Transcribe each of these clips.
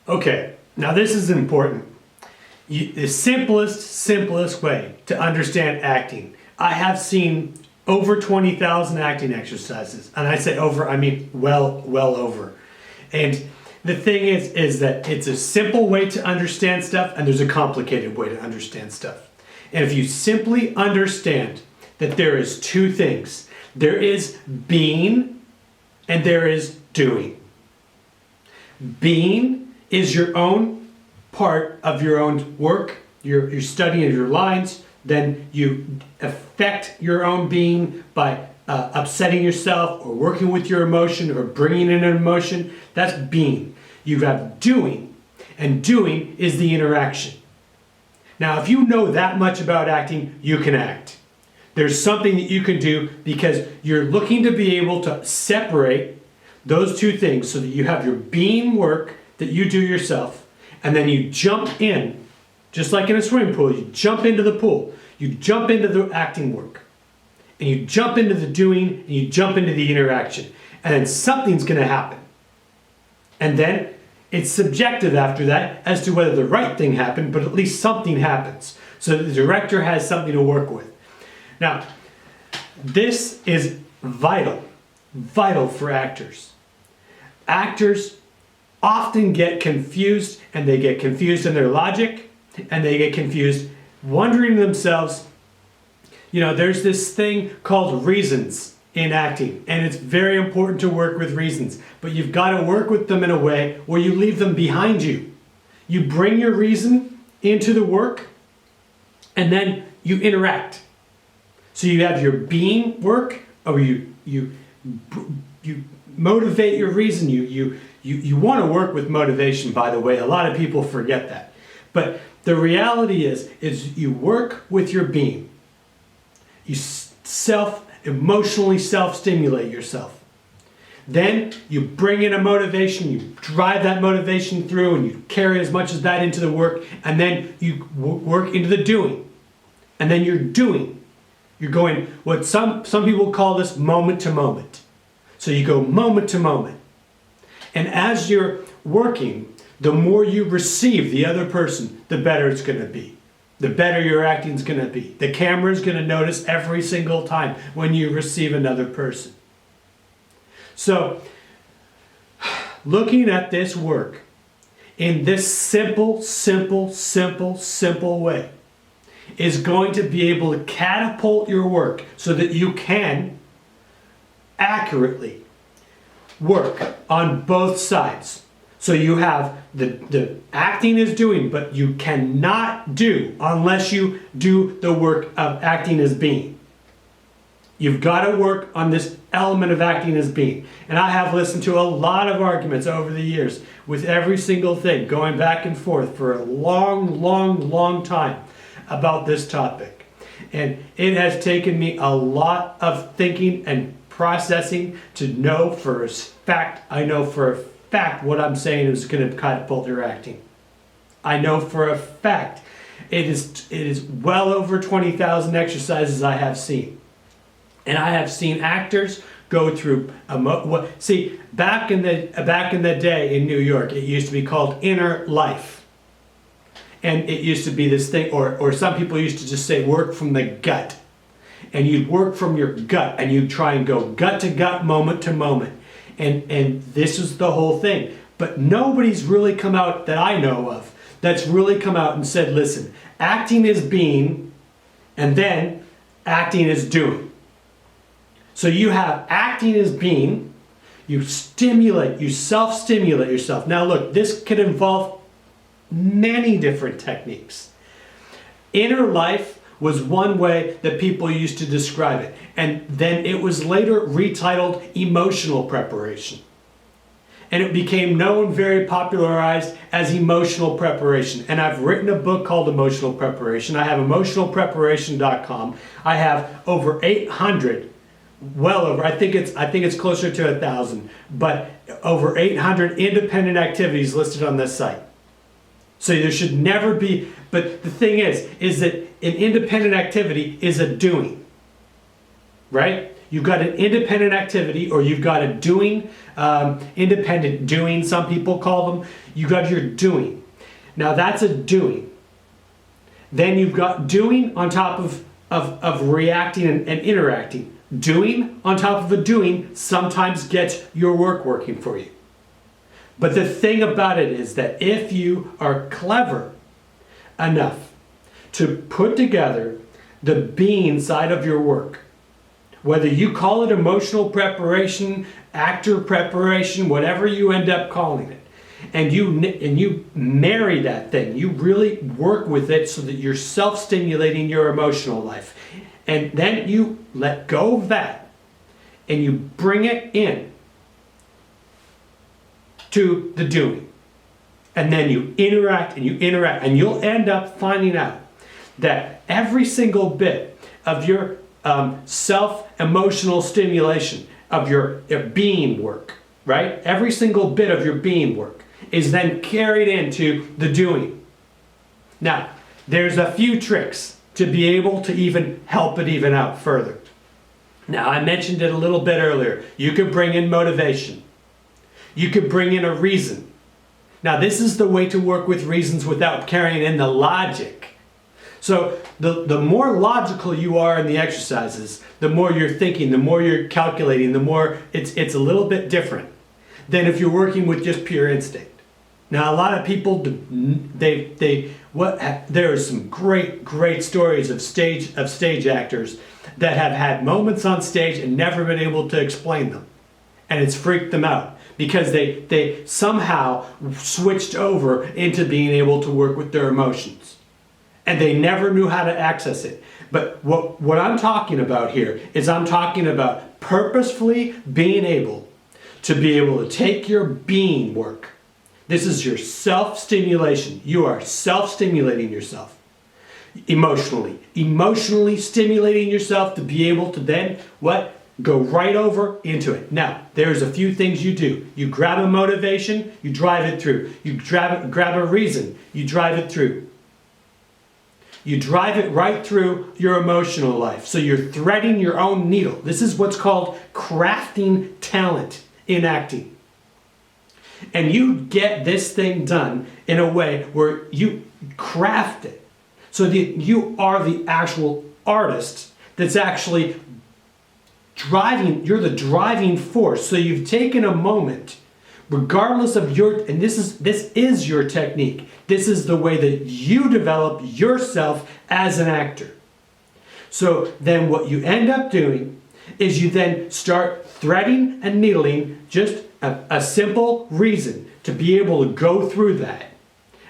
Okay, now this is important. The simplest way to understand acting. I have seen over 20,000 acting exercises, and I say over, I mean well over. And the thing is that it's a simple way to understand stuff, and there's a complicated way to understand stuff. And if you simply understand that there is two things, there is being and there is doing. Being is your own part of your own work, your study of your lines, then you affect your own being by upsetting yourself or working with your emotion or bringing in an emotion. That's being. You have doing, and doing is the interaction. Now, if you know that much about acting, you can act. There's something that you can do because you're looking to be able to separate those two things so that you have your being work that you do yourself, and then you jump in, just like in a swimming pool, you jump into the pool, you jump into the acting work, and you jump into the doing, and you jump into the interaction, and then something's going to happen. And then it's subjective after that as to whether the right thing happened, but at least something happens. So the director has something to work with. Now, this is vital for actors. Actors often get confused, and they get confused in their logic, and they get confused wondering to themselves, you know, there's this thing called reasons in acting, and it's very important to work with reasons, but you've got to work with them in a way where you leave them behind you. You bring your reason into the work, and then you interact. So you have your being work, or you motivate your reason. You want to work with motivation, by the way. A lot of people forget that. But the reality is you work with your being. You emotionally self-stimulate yourself. Then you bring in a motivation, you drive that motivation through, and you carry as much as that into the work, and then you work into the doing. And then you're doing. You're going what some people call this moment to moment. So you go moment to moment. And as you're working, the more you receive the other person, the better it's going to be. The better your acting is going to be. The camera is going to notice every single time when you receive another person. So, looking at this work in this simple way is going to be able to catapult your work so that you can accurately work on both sides. So you have the acting is doing, but you cannot do unless you do the work of acting as being. You've got to work on this element of acting as being. And I have listened to a lot of arguments over the years with every single thing, going back and forth for a long time about this topic. And it has taken me a lot of thinking and processing to know for a fact, I know for a fact what I'm saying is going to catapult your acting. I know for a fact it is well over 20,000 exercises I have seen. And I have seen actors go through see, back in the day in New York, it used to be called inner life. And it used to be this thing, or some people used to just say work from the gut. And you'd work from your gut, and you'd try and go gut to gut, moment to moment. And this is the whole thing. But nobody's really come out that I know of that's really come out and said, listen, acting is being, and then acting is doing. So you have acting as being, you self-stimulate yourself. Now look, this could involve many different techniques. Inner life was one way that people used to describe it. And then it was later retitled emotional preparation. And it became known, very popularized as emotional preparation. And I've written a book called Emotional Preparation. I have emotionalpreparation.com. I have over 800, I think it's closer to 1,000, but over 800 independent activities listed on this site. So there should never be, but the thing is that an independent activity is a doing, right? you've got an independent activity, or you've got a doing, independent doing, some people call them. You've got your doing. Now that's a doing. Then you've got doing on top of reacting and interacting. Doing on top of a doing sometimes gets your work working for you. But the thing about it is that if you are clever enough to put together the being side of your work, whether you call it emotional preparation, actor preparation, whatever you end up calling it, and you marry that thing, you really work with it so that you're self-stimulating your emotional life. And then you let go of that and you bring it in to the doing. And then you interact, and you'll end up finding out that every single bit of your self-emotional stimulation, of your being work, right? Every single bit of your being work is then carried into the doing. Now, there's a few tricks to be able to even help it even out further. Now, I mentioned it a little bit earlier. You could bring in motivation. You could bring in a reason. Now, this is the way to work with reasons without carrying in the logic. So the more logical you are in the exercises, the more you're thinking, the more you're calculating, the more it's a little bit different than if you're working with just pure instinct. Now, a lot of people, there are some great stories of stage actors that have had moments on stage and never been able to explain them. And it's freaked them out because they somehow switched over into being able to work with their emotions. And they never knew how to access it. But what I'm talking about here is I'm talking about purposefully being able to take your being work. This is your self-stimulation. You are self-stimulating yourself emotionally. Emotionally stimulating yourself to be able to then, go right over into it. Now, there's a few things you do. You grab a motivation, you drive it through. You grab a reason, you drive it through. You drive it right through your emotional life. So you're threading your own needle. This is what's called crafting talent in acting. And you get this thing done in a way where you craft it so that you are the actual artist that's actually you're the driving force. So you've taken a moment, regardless of and this is your technique. This is the way that you develop yourself as an actor. So then what you end up doing is you then start threading and needling just a simple reason to be able to go through that.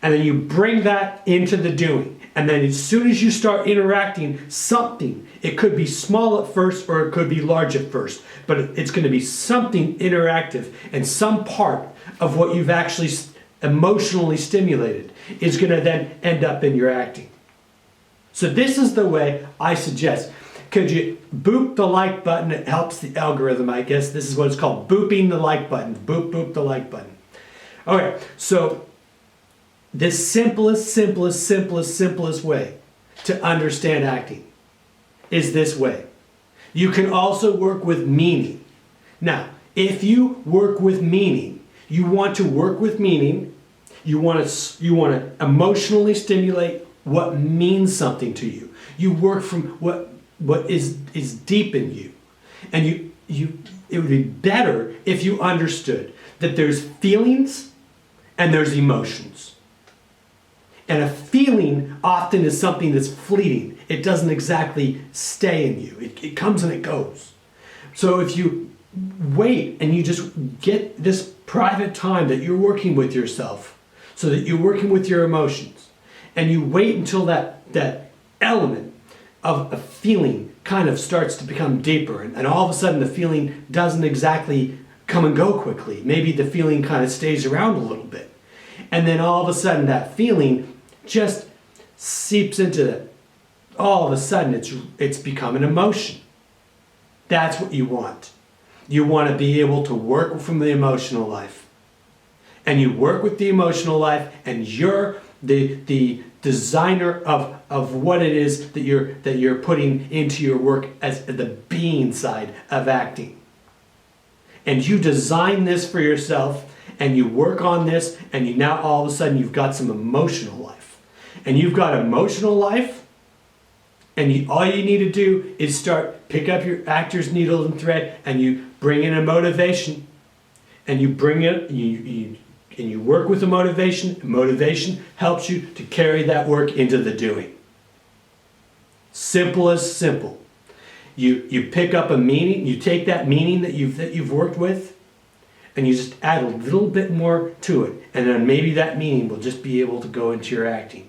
And then you bring that into the doing. And then as soon as you start interacting something, it could be small at first or it could be large at first, but it's going to be something interactive, and some part of what you've actually emotionally stimulated is going to then end up in your acting. So this is the way I suggest. Could you boop the like button? It helps the algorithm, I guess. This is what it's called, booping the like button. Boop the like button. Okay, so the simplest way to understand acting is this way. You can also work with meaning. Now, if you work with meaning, you want to work with meaning, you want to emotionally stimulate what means something to you. You work from what is deep in you. And it would be better if you understood that there's feelings and there's emotions. And a feeling often is something that's fleeting. It doesn't exactly stay in you. It comes and it goes. So if you wait and you just get this private time that you're working with yourself, so that you're working with your emotions, and you wait until that element of a feeling kind of starts to become deeper, and all of a sudden the feeling doesn't exactly come and go quickly. Maybe the feeling kind of stays around a little bit. And then all of a sudden that feeling just seeps into it. All of a sudden it's become an emotion. That's what you want. You want to be able to work from the emotional life. And you work with the emotional life, and you're the designer of what it is that you're putting into your work as the being side of acting. And you design this for yourself, and you work on this, and you now all of a sudden you've got some emotional life. And you've got emotional life, and all you need to do is pick up your actor's needle and thread, and you bring in a motivation, and you bring it, and you work with the motivation. Motivation helps you to carry that work into the doing. Simple as simple. You pick up a meaning, you take that meaning that you've worked with, and you just add a little bit more to it, and then maybe that meaning will just be able to go into your acting.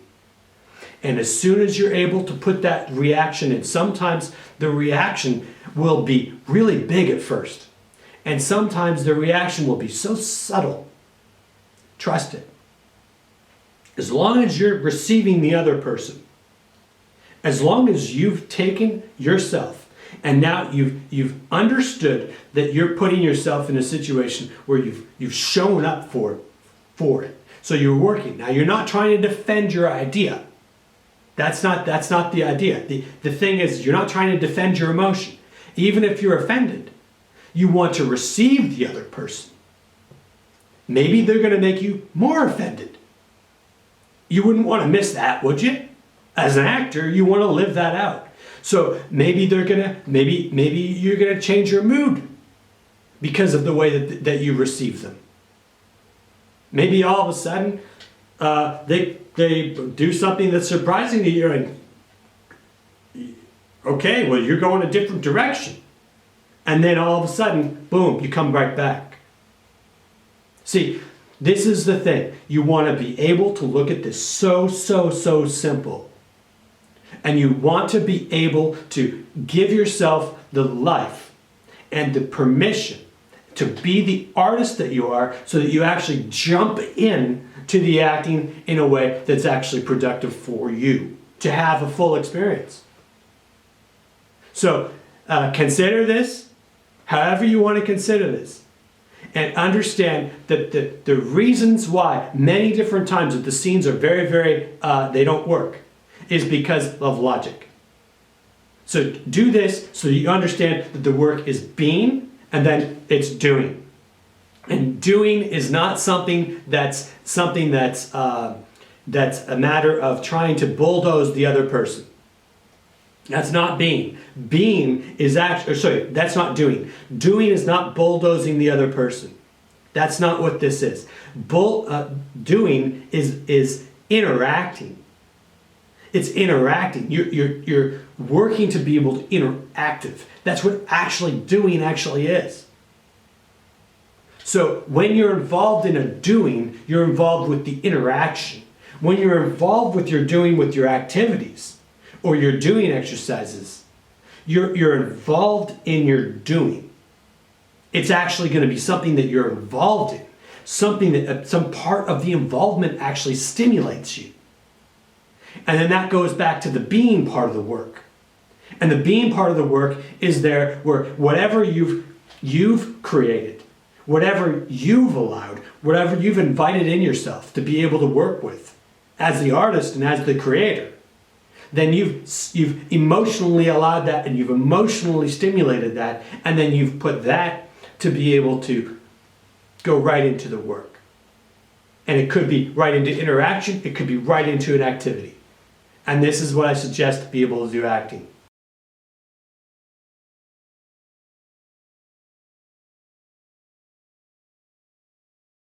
And as soon as you're able to put that reaction in, sometimes the reaction will be really big at first, and sometimes the reaction will be so subtle. Trust it. As long as you're receiving the other person, as long as you've taken yourself and now you've understood that you're putting yourself in a situation where you've shown up for it. So you're working. Now you're not trying to defend your idea. That's not the idea. The thing is, you're not trying to defend your emotion. Even if you're offended, you want to receive the other person. Maybe they're going to make you more offended. You wouldn't want to miss that, would you? As an actor, you want to live that out. So maybe maybe you're gonna change your mood because of the way that you receive them. Maybe all of a sudden they do something that's surprising to you, and okay, well, you're going a different direction, and then all of a sudden, boom, you come right back. See, this is the thing. You want to be able to look at this so simple. And you want to be able to give yourself the life and the permission to be the artist that you are, so that you actually jump in to the acting in a way that's actually productive for you, to have a full experience. So consider this however you want to consider this. And understand that the reasons why many different times that the scenes are very, they don't work, is because of logic. So do this so you understand that the work is being, and then it's doing. And doing is not something that's a matter of trying to bulldoze the other person. That's not being. Being is actually, that's not doing. Doing is not bulldozing the other person. That's not what this is. Doing is interacting. It's interacting. You're working to be able to interactive. That's what actually doing actually is. So when you're involved in a doing, you're involved with the interaction. When you're involved with your doing with your activities or your doing exercises, you're involved in your doing. It's actually going to be something that you're involved in. Something that some part of the involvement actually stimulates you. And then that goes back to the being part of the work. And the being part of the work is there where whatever you've created, whatever you've allowed, whatever you've invited in yourself to be able to work with as the artist and as the creator, then you've emotionally allowed that, and you've emotionally stimulated that, and then you've put that to be able to go right into the work. And it could be right into interaction, it could be right into an activity. And this is what I suggest to be able to do acting.